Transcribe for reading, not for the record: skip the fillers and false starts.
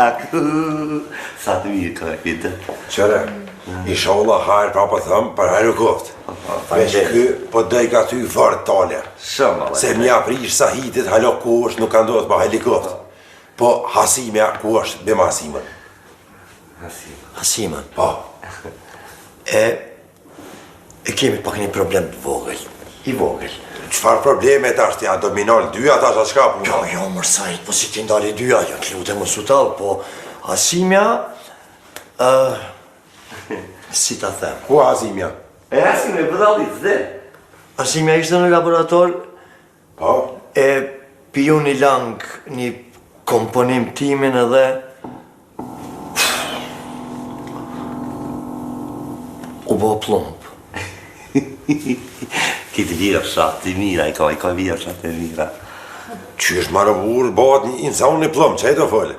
tak. Sa të mirë ka këtë. Qëre, inshallah hajrë pa po thëmë për hajrë koftë. Veç kë po dëj ka ty fort talja. Shumë, Se mja prish sa hitit halo ku është nuk ka ndodhë pa helikoptë. Po Hasimja ku është bima Hasimën. Hasimën? Po. E kemi pak një problem të vogël. I vogël. Qfar problemet është ja dominal dyja ta sa shka puna? Jo, mërsajt, po si ti ndali dyja, jo të lutem më sutal, po Hasimja, si ta them? Ku Hasimja? Hasimja, vëdallit, dhe. Hasimja ishte në laborator, Po? piju një lang një komponim timin edhe u bo plumb. Këtë vjershat të mira, i ka vjershat të mira. Qysh marë burë, bëhat një insan një plëmë, që e të fëllë?